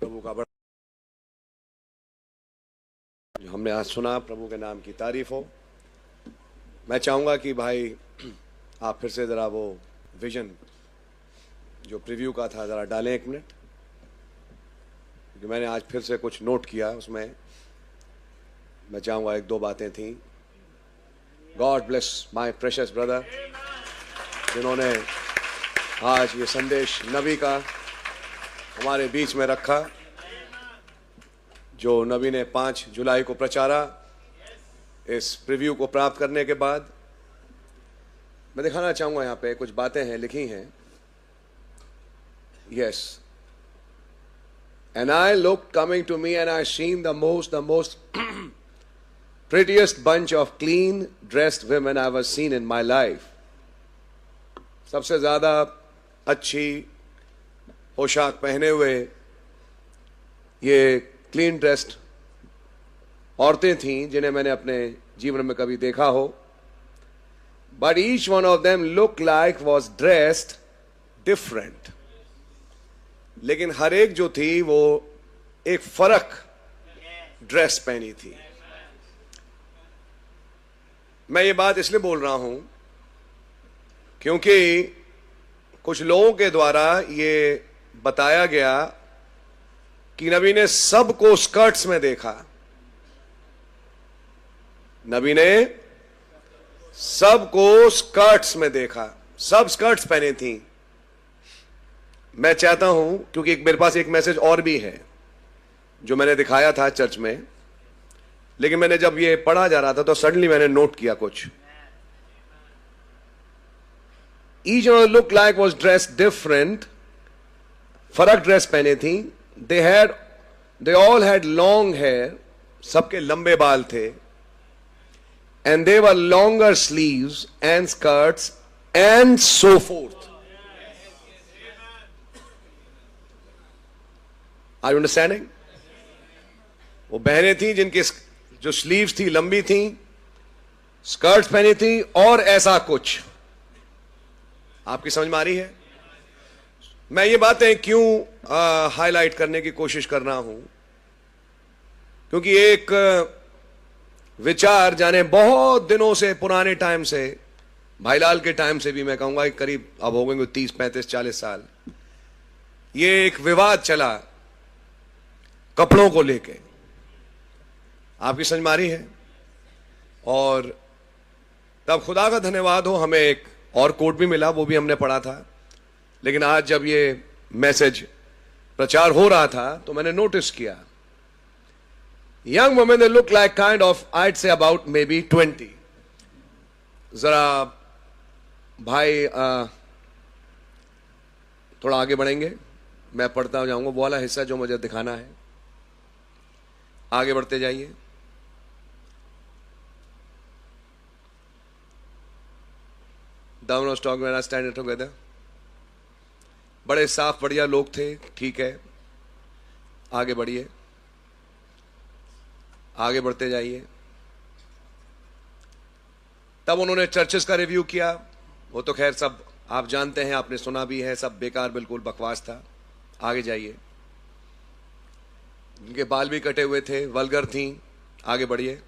प्रभु का बड़ा जो हमने आज सुना, प्रभु के नाम की तारीफ हो। मैं चाहूंगा कि भाई आप फिर से ज़रा वो विजन जो प्रीव्यू का था ज़रा डालें 1 मिनट, क्योंकि मैंने आज फिर से कुछ नोट किया। उसमें मैं चाहूंगा 1-2 बातें थी। God bless my precious brother, जिन्होंने आज ये संदेश नबी का हमारे बीच में रखा, जो नबी ने 5 जुलाई को प्रचारा। इस प्रीव्यू को प्राप्त करने के बाद मैं दिखाना चाहूंगा, यहाँ पे कुछ बातें हैं, लिखी हैं। Yes, and I look coming to me and I seen the most prettiest bunch of clean dressed women I ever seen in my life. सबसे ज्यादा अच्छी पोशाक पहने हुए ये क्लीन ड्रेस्ड औरतें थीं जिन्हें मैंने अपने जीवन में कभी देखा हो। But each one of them looked like was dressed different. लेकिन हर एक जो थी वो एक फर्क ड्रेस पहनी थी। मैं ये बात इसलिए बोल रहा हूं क्योंकि कुछ लोगों के द्वारा ये बताया गया कि नबी ने सबको स्कर्ट्स में देखा। नबी ने सबको स्कर्ट्स में देखा, सब स्कर्ट्स पहने थी। मैं चाहता हूं, क्योंकि मेरे पास एक मैसेज और भी है जो मैंने दिखाया था चर्च में, लेकिन मैंने जब ये पढ़ा जा रहा था तो सडनली मैंने नोट किया कुछ। Each one looked like was dressed different. फर्क ड्रेस पहने थी। They all had long hair. सबके लंबे बाल थे। And they were longer sleeves and skirts and so forth. Are you understanding? वो बहनें थी जिनके जो स्लीव्स थी लंबी थी, स्कर्ट्स पहनी थी और ऐसा कुछ। आपकी समझ में आ रही है? मैं ये बातें क्यों हाईलाइट करने की कोशिश कर रहा हूं, क्योंकि एक विचार जाने बहुत दिनों से, पुराने टाइम से, भाईलाल के टाइम से भी मैं कहूंगा करीब अब हो गए 30, 35, 40 साल, ये एक विवाद चला कपड़ों को लेके। आपकी समझ में आ रही है? और तब खुदा का धन्यवाद हो, हमें एक और कोट भी मिला, वो भी हमने पढ़ा था। लेकिन आज जब ये मैसेज प्रचार हो रहा था तो मैंने नोटिस किया, young women they look like kind of, I'd say about may be 20। जरा भाई थोड़ा आगे बढ़ेंगे, मैं पढ़ता जाऊंगा वो वाला हिस्सा जो मुझे दिखाना है। आगे बढ़ते जाइए। Down was talking when I stand together. बड़े साफ बढ़िया लोग थे, ठीक है। आगे बढ़िए, आगे बढ़ते जाइए। तब उन्होंने चर्चेस का रिव्यू किया। वो तो खैर सब आप जानते हैं, आपने सुना भी है, सब बेकार, बिल्कुल बकवास था। आगे जाइए। उनके बाल भी कटे हुए थे, वल्गर थी। आगे बढ़िए।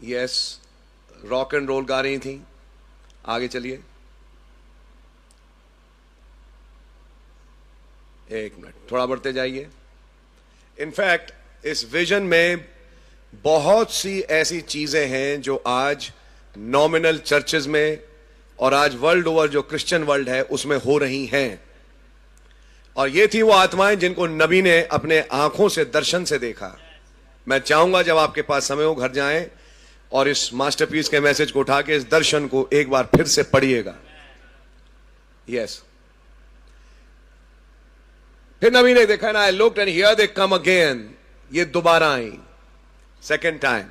यस, रॉक एंड रोल गा रही थी। आगे चलिए। 1 मिनट, थोड़ा बढ़ते जाइए। इनफैक्ट इस विजन में बहुत सी ऐसी चीजें हैं जो आज नॉमिनल चर्चेज में और आज वर्ल्ड ओवर जो क्रिश्चियन वर्ल्ड है उसमें हो रही हैं। और ये थी वो आत्माएं जिनको नबी ने अपने आंखों से, दर्शन से देखा। मैं चाहूंगा जब आपके पास समय हो घर जाएं और इस मास्टरपीस के मैसेज को उठा के इस दर्शन को एक बार फिर से पढ़िएगा। यस, फिर नबी ने देखा ना, I looked and here they come again. ये दोबारा आई, second time.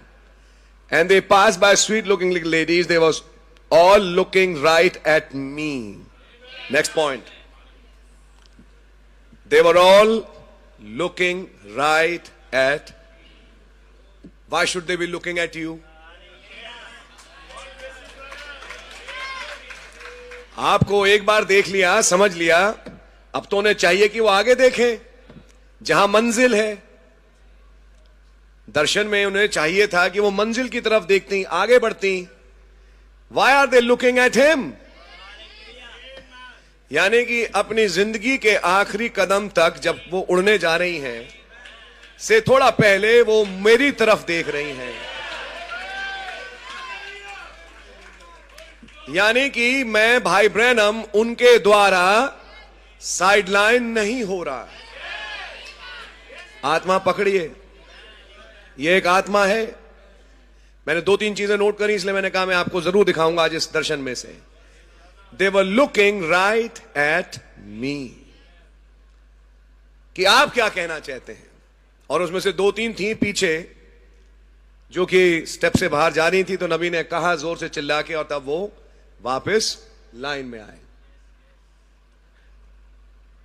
And they pass by sweet looking ladies, they was all looking right at me. Next point, they were all looking right at. Why should they be looking at you? आपको एक बार देख लिया, समझ लिया, अब तो उन्हें चाहिए कि वो आगे देखें। जहां मंजिल है। दर्शन में उन्हें चाहिए था कि वो मंजिल की तरफ देखती, आगे बढ़ती। Why are they looking at him? यानी कि अपनी जिंदगी के आखिरी कदम तक जब वो उड़ने जा रही हैं, से थोड़ा पहले वो मेरी तरफ देख रही हैं। यानी कि मैं भाई ब्रैनम उनके द्वारा साइडलाइन नहीं हो रहा। आत्मा पकड़िए, ये एक आत्मा है। मैंने 2-3 चीजें नोट करी, इसलिए मैंने कहा मैं आपको जरूर दिखाऊंगा आज इस दर्शन में से। They were looking right at me, कि आप क्या कहना चाहते हैं। और उसमें से 2-3 थी पीछे जो कि स्टेप से बाहर जा रही थी, तो नबी ने कहा जोर से चिल्ला के, और तब वो वापस लाइन में आए।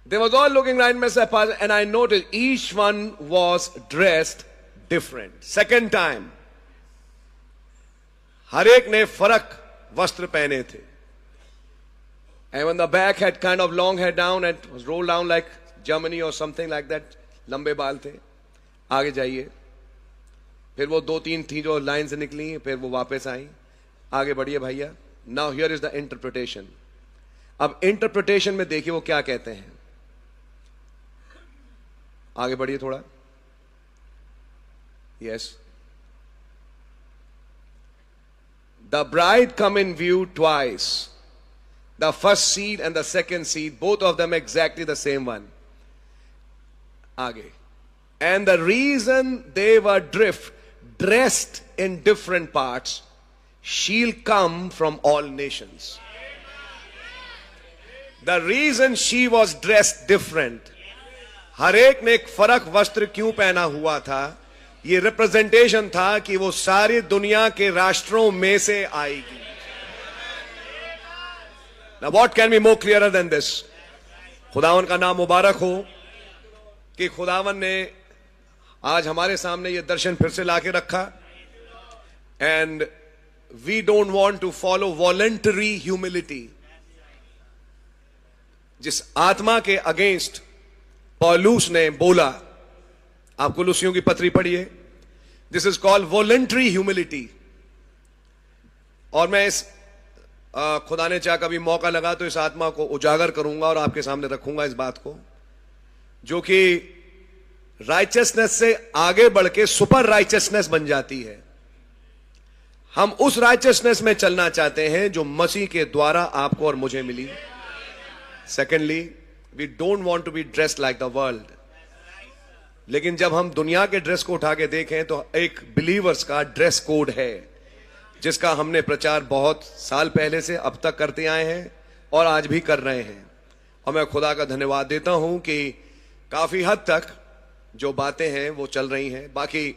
They was all looking right at me, and I noticed each one was dressed different. Second time, हर एक ने फर्क वस्त्र पहने थे। And when the back had kind of long hair down and was rolled down like Germany or something like that, लंबे बाल थे। आगे जाइए, फिर वो 2-3 थी जो लाइन से निकली, फिर वो वापस आई। आगे बढ़िए भैया। Now here is the interpretation. अब इंटरप्रिटेशन में देखिए वो क्या कहते हैं। आगे बढ़िए थोड़ा। Yes. The bride come in view twice. The first seed and the second seed, both of them exactly the same one. Aage. And the reason they were dressed in different parts, she'll come from all nations. The reason she was dressed different, हर एक ने एक फर्क वस्त्र क्यों पहना हुआ था, ये रिप्रेजेंटेशन था कि वो सारी दुनिया के राष्ट्रों में से आएगी। Now what can be more clearer than this? खुदावन का नाम मुबारक हो कि खुदावन ने आज हमारे सामने ये दर्शन फिर से लाके रखा। And we don't want to follow voluntary humility. जिस आत्मा के अगेंस्ट पौलुस ने बोला, आप कुलुसियों की पत्री पढ़िए, this is called voluntary humility. और मैं इस खुदा ने चाह कभी मौका लगा तो इस आत्मा को उजागर करूंगा और आपके सामने रखूंगा इस बात को, जो कि राइचसनेस से आगे बढ़ के सुपर राइचसनेस बन जाती है। हम उस राइचसनेस में चलना चाहते हैं जो मसीह के द्वारा आपको और मुझे मिली। Secondly, we don't want to be dressed like the world. लेकिन जब हम दुनिया के ड्रेस को उठा के देखें तो एक बिलीवर्स का ड्रेस कोड है, जिसका हमने प्रचार बहुत साल पहले से अब तक करते आए हैं और आज भी कर रहे हैं। और मैं खुदा का धन्यवाद देता हूं कि काफी हद तक जो बातें हैं वो चल रही हैं। बाकी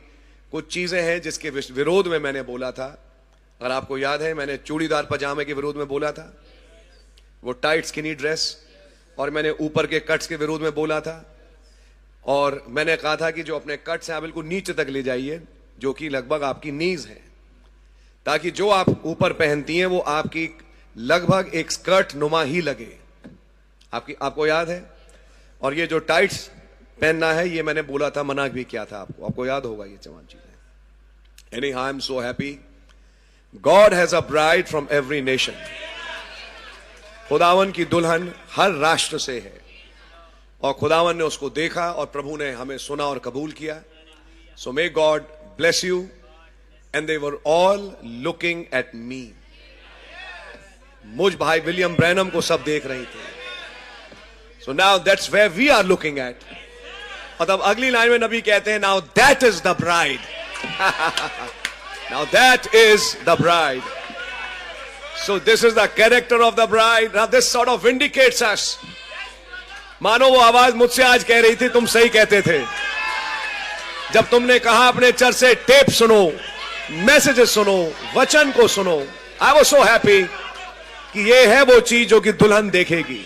कुछ चीजें हैं जिसके विरोध में मैंने बोला था। अगर आपको याद है, मैंने चूड़ीदार पजामे के विरोध में बोला था, वो टाइट स्किनी ड्रेस, और मैंने ऊपर के कट्स के विरोध में बोला था। और मैंने कहा था कि जो अपने कट्स हैं बिल्कुल नीचे तक ले जाइए, जो कि लगभग आपकी नीज है, ताकि जो आप ऊपर पहनती हैं वो आपकी लगभग एक स्कर्ट नुमा ही लगे। आपको याद है? और ये जो टाइट्स पहनना है, ये मैंने बोला था, मना भी किया था आपको याद होगा ये तमाम चीजें। Anyhow, I am so happy. God has a bride from every nation. खुदावन की दुल्हन हर राष्ट्र से है, और खुदावन ने उसको देखा और प्रभु ने हमें सुना और कबूल किया। So may God bless you. And they were all looking at me. मुझ भाई विलियम ब्रैनम को सब देख रही थी। So now that's where we are looking at. और तब अगली लाइन में नबी कहते हैं, now that is the bride. Now that is the bride. So this is the character of the bride. Now this sort of vindicates us. मानो वो आवाज मुझसे आज कह रही थी, तुम सही कहते थे जब तुमने कहा अपने चर्च से टेप सुनो, मैसेजेस सुनो, वचन को सुनो। I was so happy कि ये है वो चीज जो कि दुल्हन देखेगी।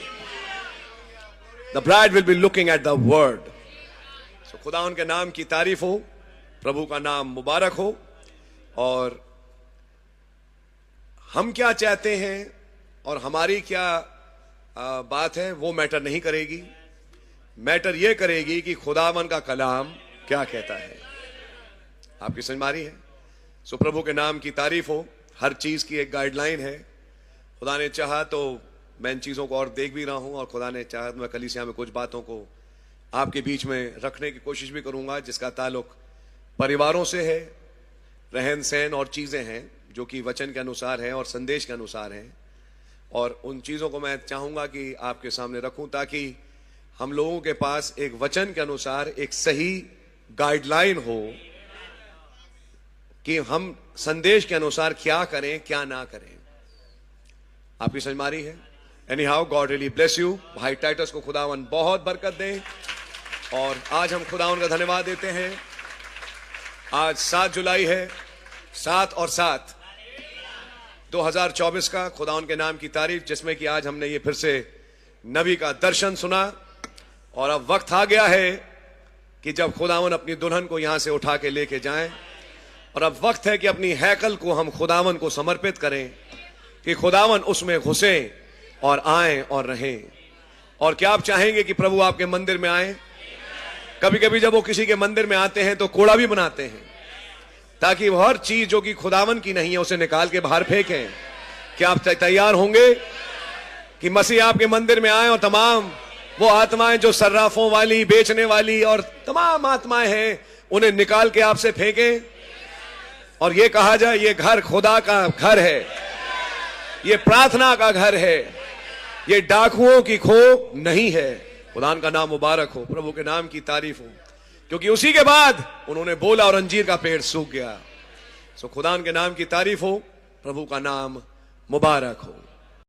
The bride will be looking at the word. So खुदा उनके नाम की तारीफ हो, प्रभु का नाम मुबारक हो। और हम क्या चाहते हैं और हमारी क्या बात है वो मैटर नहीं करेगी। मैटर यह करेगी कि खुदावन का कलाम क्या कहता है। आपकी समझ में आ रही है? सो प्रभु के नाम की तारीफ हो। हर चीज की एक गाइडलाइन है। खुदा ने चाहा तो मैं इन चीजों को और देख भी रहा हूं, और खुदा ने चाहा तो मैं कलीसिया में कुछ बातों को आपके बीच में रखने की कोशिश भी करूंगा, जिसका ताल्लुक परिवारों से है, रहन सहन और चीजें हैं जो कि वचन के अनुसार है और संदेश के अनुसार है। और उन चीजों को मैं चाहूंगा कि आपके सामने रखूं, ताकि हम लोगों के पास एक वचन के अनुसार एक सही गाइडलाइन हो कि हम संदेश के अनुसार क्या करें क्या ना करें। आपकी समझ में आ रही है? Any how, God really bless you. भाई टाइटस को खुदावन बहुत बरकत दें। और आज हम खुदावन का धन्यवाद देते हैं। आज 7 जुलाई है, 7 और 7 2024 का खुदावन के नाम की तारीफ, जिसमें कि आज हमने ये फिर से नबी का दर्शन सुना। और अब वक्त आ गया है कि जब खुदावन अपनी दुल्हन को यहां से उठा के लेके जाएं, और अब वक्त है कि अपनी हैकल को हम खुदावन को समर्पित करें कि खुदावन उसमें घुसे और आए और रहें। और क्या आप चाहेंगे कि प्रभु आपके मंदिर में आए? कभी कभी जब वो किसी के मंदिर में आते हैं तो कोड़ा भी बनाते हैं, ताकि वो हर चीज जो कि खुदावन की नहीं है उसे निकाल के बाहर फेंकें। क्या आप तैयार होंगे कि मसीह आपके मंदिर में आए और तमाम वो आत्माएं जो सर्राफों वाली, बेचने वाली और तमाम आत्माएं हैं, उन्हें निकाल के आपसे फेंकें, और ये कहा जाए ये घर खुदा का घर है, ये प्रार्थना का घर है, ये डाकुओं की खो नहीं है। खुदा का नाम मुबारक हो, प्रभु के नाम की तारीफ हो, क्योंकि उसी के बाद उन्होंने बोला और अंजीर का पेड़ सूख गया। सो खुदा के नाम की तारीफ हो, प्रभु का नाम मुबारक हो।